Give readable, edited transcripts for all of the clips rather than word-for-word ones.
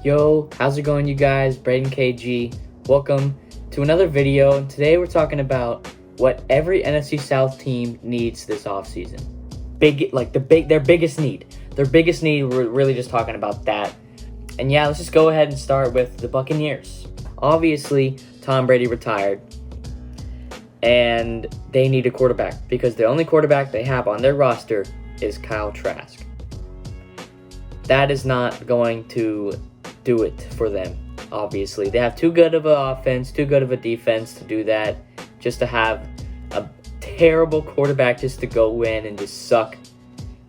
Yo, how's it going, you guys? Braden KG. Welcome to another video. And today we're talking about what every NFC South team needs this offseason. Their biggest need. Their biggest need, we're really just talking about that. And yeah, let's just go ahead and start with the Buccaneers. Obviously, Tom Brady retired. And they need a quarterback because the only quarterback they have on their roster is Kyle Trask. That is not going to do it for them, obviously. They have too good of an offense, too good of a defense to do that, just to have a terrible quarterback just to go in and just suck.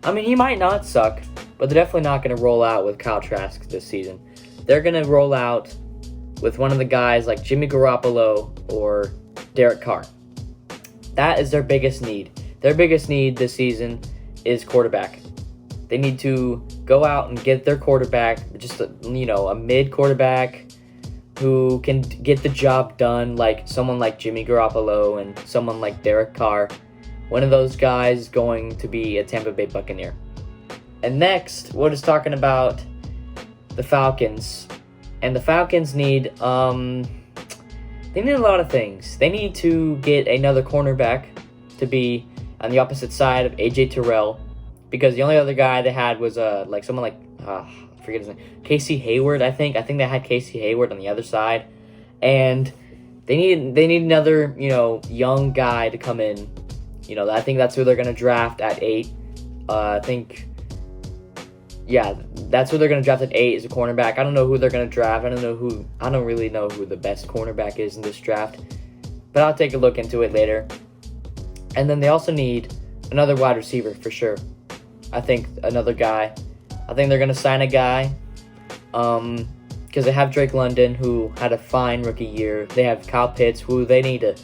I mean, he might not suck, but they're definitely not going to roll out with Kyle Trask this season. They're going to roll out with one of the guys like Jimmy Garoppolo or Derek Carr. That is their biggest need. Their biggest need this season is quarterback. They need to go out and get their quarterback, just a mid quarterback who can get the job done, like someone like Jimmy Garoppolo and someone like Derek Carr. One of those guys is going to be a Tampa Bay Buccaneer. And next, we're just talking about the Falcons. And the Falcons need, they need a lot of things. They need to get another cornerback to be on the opposite side of AJ Terrell. Because the only other guy they had was I forget his name, Casey Hayward. I think they had Casey Hayward on the other side, and they need another young guy to come in. I think that's who they're gonna draft at 8. That's who they're gonna draft at 8 is a cornerback. I don't know who they're gonna draft. I don't really know who the best cornerback is in this draft, but I'll take a look into it later. And then they also need another wide receiver for sure. I think another guy. I think they're going to sign a guy because they have Drake London, who had a fine rookie year. They have Kyle Pitts, who they need to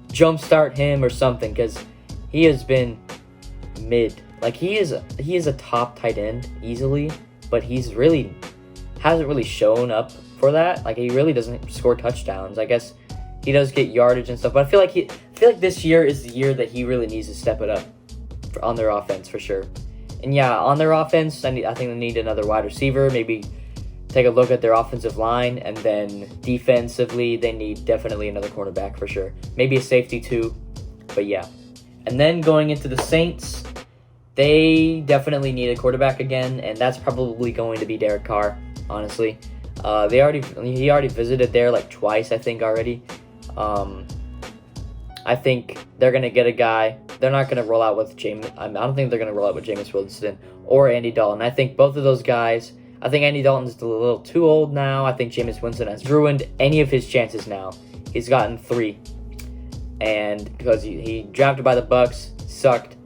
jumpstart him or something because he has been mid. Like, he is a top tight end easily, but hasn't really shown up for that. Like, he really doesn't score touchdowns. I guess he does get yardage and stuff, but I feel like this year is the year that he really needs to step it up on their offense for sure. And yeah, on their offense, I think they need another wide receiver. Maybe take a look at their offensive line. And then defensively, they need definitely another cornerback for sure. Maybe a safety too. But yeah. And then going into the Saints, they definitely need a quarterback again. And that's probably going to be Derek Carr, honestly. He already visited there like twice, I think, already. I think they're going to get a guy. They're not going to roll out with I don't think they're going to roll out with Jameis Winston or Andy Dalton. I think both of those guys, I think Andy Dalton's a little too old now. I think Jameis Winston has ruined any of his chances now. He's gotten 3. And because he drafted by the Bucks, sucked,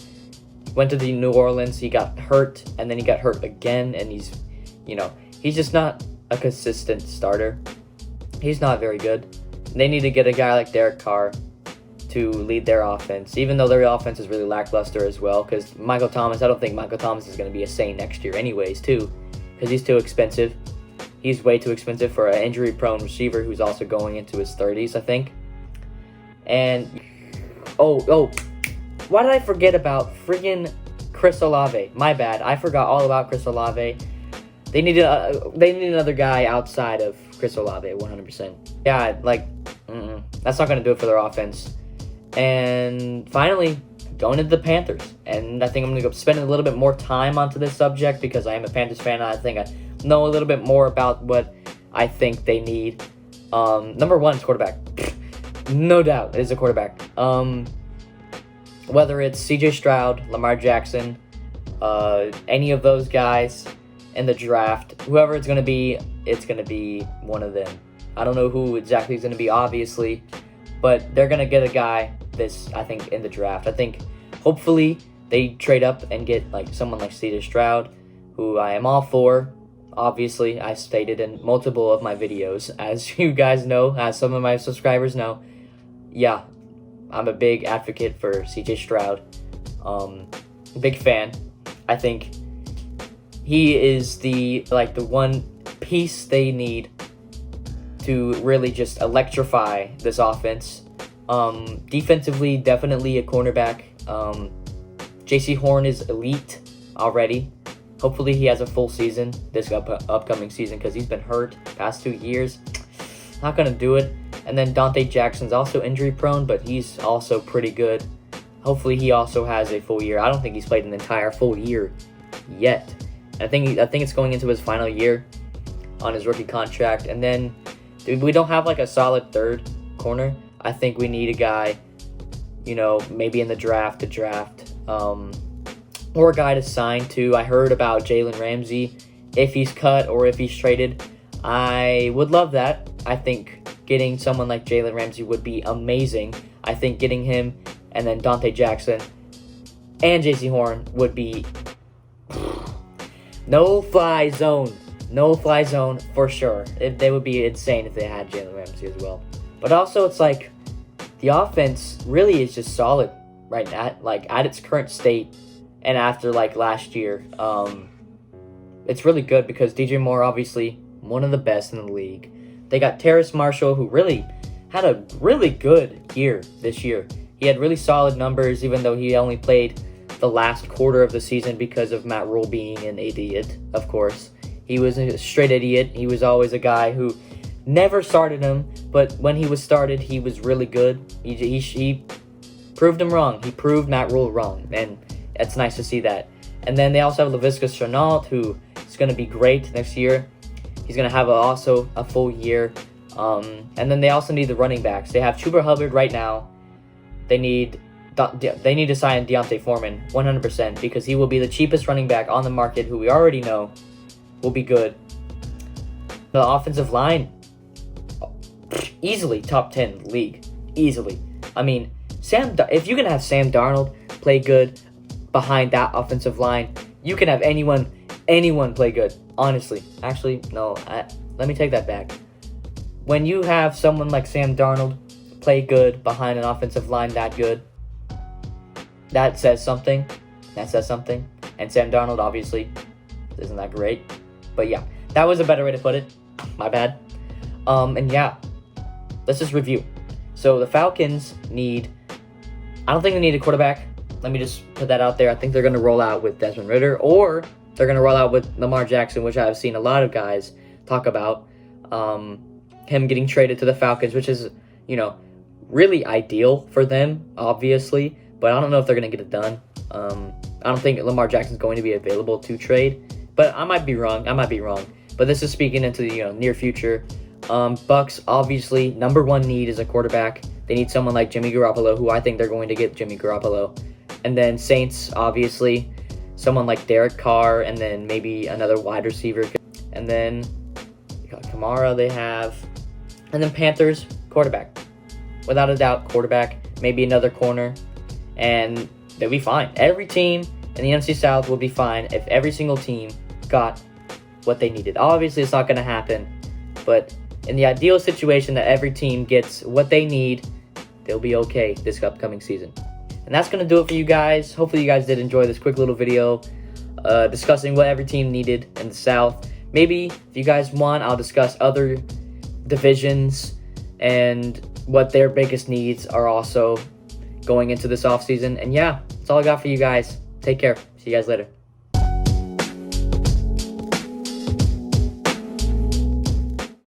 went to the New Orleans, he got hurt, and then he got hurt again, and he's just not a consistent starter. He's not very good. They need to get a guy like Derek Carr to lead their offense, even though their offense is really lackluster as well, because I don't think Michael Thomas is going to be a Saint next year anyways, too, because he's too expensive. He's way too expensive for an injury-prone receiver who's also going into his 30s, I think. And, why did I forget about friggin' Chris Olave? My bad. I forgot all about Chris Olave. They need another guy outside of Chris Olave, 100%. Yeah, that's not going to do it for their offense. And finally, going into the Panthers. And I think I'm going to go spend a little bit more time onto this subject because I am a Panthers fan. And I think I know a little bit more about what I think they need. Number 1 is quarterback. No doubt it is a quarterback. Whether it's CJ Stroud, Lamar Jackson, any of those guys in the draft, whoever it's going to be one of them. I don't know who exactly is going to be, obviously, but they're going to get a guy I think in the draft. I think hopefully they trade up and get someone like CJ Stroud, who I am all for. Obviously, I stated in multiple of my videos, as you guys know, as some of my subscribers know. Yeah, I'm a big advocate for CJ Stroud. Big fan. I think he is the one piece they need to really just electrify this offense. Defensively, definitely a cornerback. J.C. Horn is elite already. Hopefully he has a full season this upcoming season because he's been hurt past 2 years. Not going to do it. And then Dante Jackson's also injury prone, but he's also pretty good. Hopefully he also has a full year. I don't think he's played an entire full year yet. I think it's going into his final year on his rookie contract. And then we don't have like a solid third corner. I think we need a guy, maybe in the draft to draft, or a guy to sign to. I heard about Jalen Ramsey. If he's cut or if he's traded, I would love that. I think getting someone like Jalen Ramsey would be amazing. I think getting him and then Dante Jackson and JC Horn would be no-fly zone. No-fly zone for sure. They would be insane if they had Jalen Ramsey as well. But also, it's like the offense really is just solid right now, at its current state. And after last year, it's really good because DJ Moore, obviously one of the best in the league. They got Terrace Marshall, who really had a really good year this year. He had really solid numbers, even though he only played the last quarter of the season because of Matt Rule being an idiot, of course. He was a straight idiot. He was always a guy who never started him, but when he was started, he was really good. He proved him wrong. He proved Matt Rule wrong, and it's nice to see that. And then they also have Laviska Shenault, who is going to be great next year. He's going to have also a full year. And then they also need the running backs. They have Chuba Hubbard right now. They need to sign Deontay Foreman 100% because he will be the cheapest running back on the market, who we already know will be good. The offensive line, easily top 10 in the league. Easily. I mean, if you can have Sam Darnold play good behind that offensive line, you can have anyone play good. Honestly. Actually, no. Let me take that back. When you have someone like Sam Darnold play good behind an offensive line that good, that says something. And Sam Darnold, obviously, isn't that great. But yeah, that was a better way to put it. My bad. And yeah, let's just review. So the Falcons I don't think they need a quarterback. Let me just put that out there. I think they're going to roll out with Desmond Ridder, or they're going to roll out with Lamar Jackson, which I've seen a lot of guys talk about. Him getting traded to the Falcons, which is, really ideal for them, obviously. But I don't know if they're going to get it done. I don't think Lamar Jackson's going to be available to trade. But I might be wrong. But this is speaking into the near future. Bucks, obviously, number one need is a quarterback. They need someone like Jimmy Garoppolo, who I think they're going to get Jimmy Garoppolo. And then Saints, obviously, someone like Derek Carr, and then maybe another wide receiver. And then Kamara they have. And then Panthers, quarterback. Without a doubt, quarterback. Maybe another corner. And they'll be fine. Every team in the NFC South will be fine if every single team got what they needed. Obviously, it's not going to happen. But in the ideal situation that every team gets what they need, they'll be okay this upcoming season. And that's going to do it for you guys. Hopefully you guys did enjoy this quick little video discussing what every team needed in the South. Maybe if you guys want, I'll discuss other divisions and what their biggest needs are also going into this offseason. And yeah, that's all I got for you guys. Take care. See you guys later.